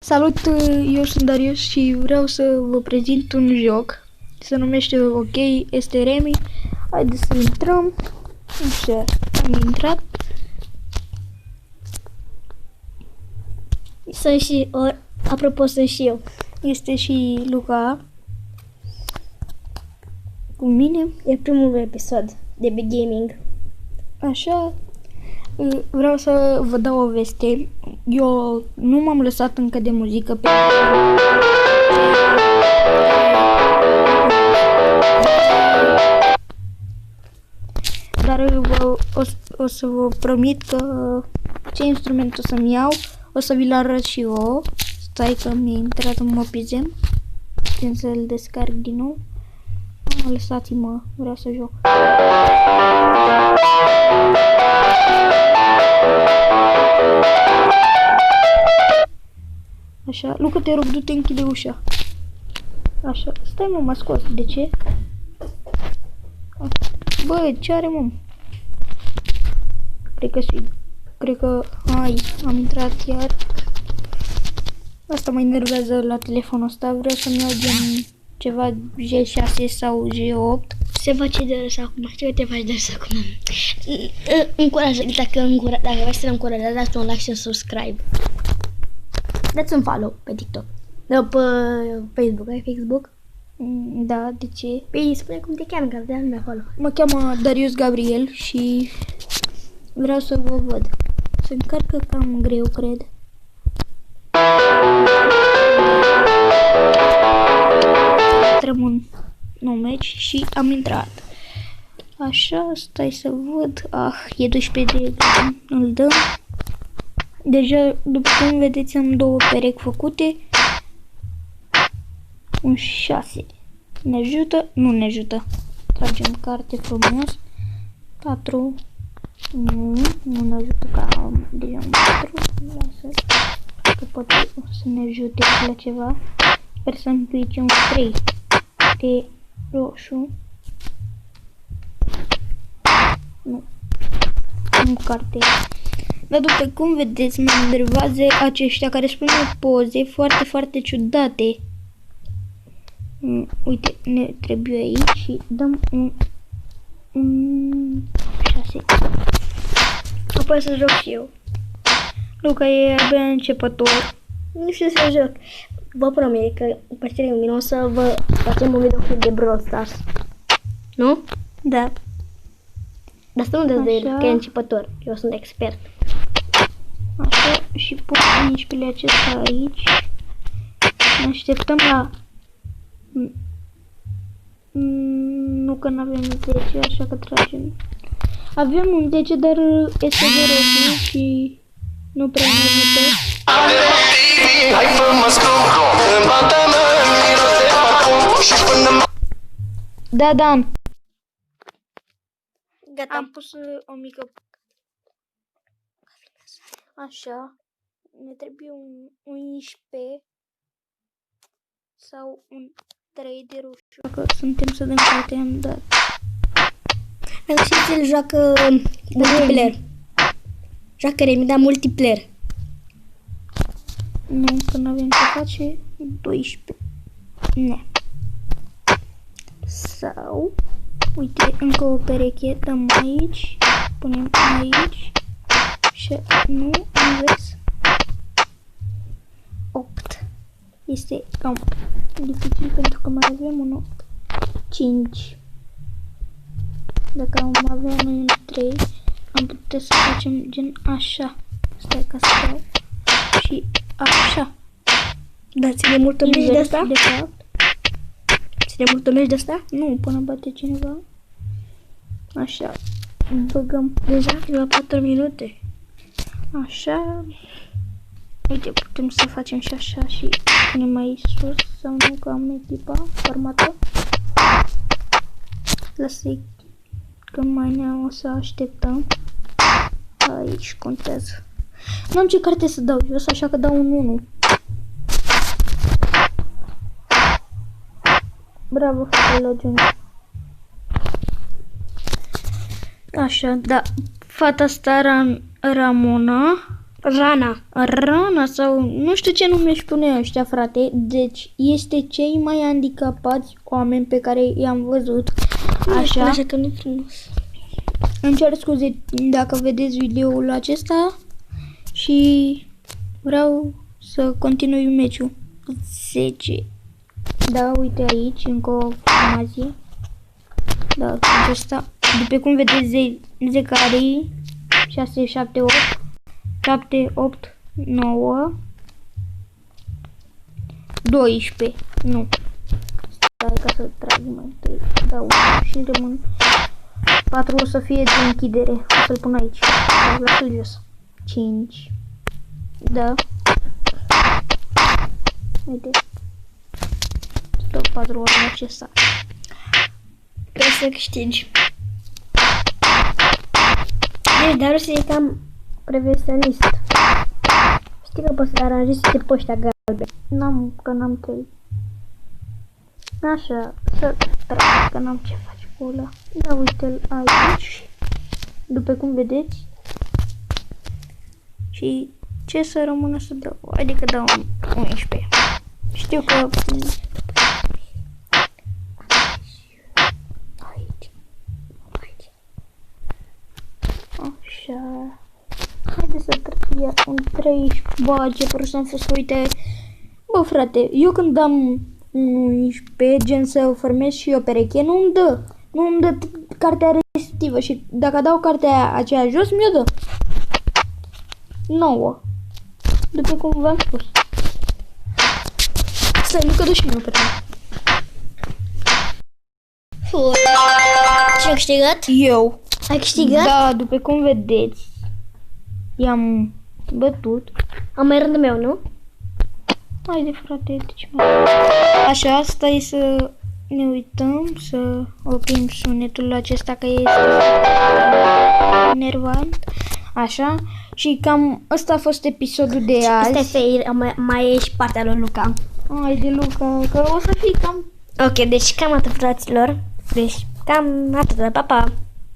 Salut, eu sunt Darius și vreau să vă prezint un joc. Se numește OK, este Remi. Haideți să intrăm. Așa, am intrat. Sunt și, apropo, sunt și eu. Este și Luca cu mine. E primul episod de Big Gaming. Așa, vreau să vă dau o veste. Eu nu m-am lăsat încă de muzică pe... Dar o să vă promit că ce instrument o să-mi iau, o să vi-l arăt și eu. Stai că mi-a intrat în mopizem. Când să-l descarc din nou. Lăsați-mă, vreau să joc. Așa, Luca, te rog, du-te, închide ușa. Așa, stai mă, m-a scos, de ce? Bă, ce are mă? Cred că, hai, am intrat iar. Asta mă enervează la telefonul ăsta, vreau să-mi iau gen ceva G6 sau G8. Se face de râs acum. Ce te faci de râs acum? Încurajă, dacă vrei să-l încurajați, dați un like și un subscribe. Dați un follow pe TikTok. Pe Facebook, ai Facebook? Da, de ce? Păi spune cum te cheamă, că de lumea acolo. Mă cheamă Darius Gabriel și vreau să vă văd. Se încarcă cam greu, cred. Intrăm în nou match și am intrat. Așa, stai să văd. E 12 de gram. Îl dăm. Deja, după cum vedeți, am două perechi făcute. Un 6. Ne ajută? Nu ne ajută. Tragem carte frumos. 4. Nu ne ajută că am deja un 4. Lasă. Că poate să ne ajute la ceva. Sper să îmi pice un 3 de roșu. Nu carte. Dar după cum vedeți, mă enervează aceștia care spun poze foarte, foarte ciudate. Uite, ne trebuie aici și dăm un 6. Apoi să joc și eu. Luca e abia începător. Nu știu să joc. Vă promit că peste mine o să vă facem un videoclip de Brawl Stars. Nu? Da. Dar să nu dezvălui că e începător. Eu sunt expert. Așa, și pun 15-le acesta aici. Ne așteptăm la... Nu că n-avem 10, așa că tragem. Avem un 10, dar este de roșu și nu prea ne ajută. Da, Dan. Gata. Am pus o mică... Așa. Ne trebuie un 11 sau un 3 de roșu. Dacă suntem să dăm carte, am dat. Dacă știți, el joacă multiplayer. Joacă Remi, dar multiplayer. Nu, că nu avem ce face. 12. Ne. Sau... Uite, încă o pereche. Dăm aici. Punem aici. Și nu, invers. 8. Este cam dificil pentru că mai avem un 8. 5. Dacă am avea un 3, am putea să facem gen așa. Stai ca să dau. Și așa. Da, ține multă meci de asta? De fapt. Ține multă meci de asta? Nu, până bate cineva. Așa. Băgăm deja la 4 minute. Așa. Uite, putem să facem și așa și punem aici sus sau nu, că am echipa formată. Lasă-i că mai ne-am o să așteptăm. Aici contează. Nu am ce carte să dau jos, așa că dau un 1. Bravo, fetele Juni. Așa, da. Fata asta Ramona Rana sau nu știu ce nume își pune ăștia, frate. Deci este cei mai handicapați oameni pe care i-am văzut. Așa. Așa că nu e frumos. Îmi cer scuze dacă vedeți videoul acesta și vreau să continui meciul. 10. Da, uite aici, încă o formație. Da, acesta. După cum vedeți, zecarii 6, 7, 8, 7, 8, 9, 12. Nu. Stai ca să trag mai întâi. Da, 1 și rămân 4 o să fie de închidere. O să-l pun aici. Da, lasă-l jos. 5. Da. Uite. Stau 4 ori în acesta. Trebuie să câștigi. Deci, dar o să e cam profesionist. Știi că poți să aranjezi și pe ăștia galbe. Că n-am 3. Așa, să trag, că n-am ce face cu ăla. Da, uite-l aici. După cum vedeți. Și ce să rămână să dau? Adică dau 11. Știu că... Aici. Așa. Haideți să ia un 13. Bă, ce prost am fost, uite. Bă, frate, eu când am 11, gen să formez și o pereche, nu îmi dă cartea respectivă și dacă dau cartea aceea jos, mi-o dă 9. După cum v-am spus. Să nu că și mie o pereche. Cine a câștigat? Eu. Ai câștigat? Da, după cum vedeți, i-am bătut. Am mai rândul meu, nu? Haide, frate, deci mai... Așa, stai să ne uităm, să oprim sunetul acesta că este enervant. Așa, și cam ăsta a fost episodul de azi. Stai, stai, mai e și partea lui Luca. Haide, Luca, că o să fii cam... Ok, deci cam atât, fraților. Deci cam atât, pa, pa!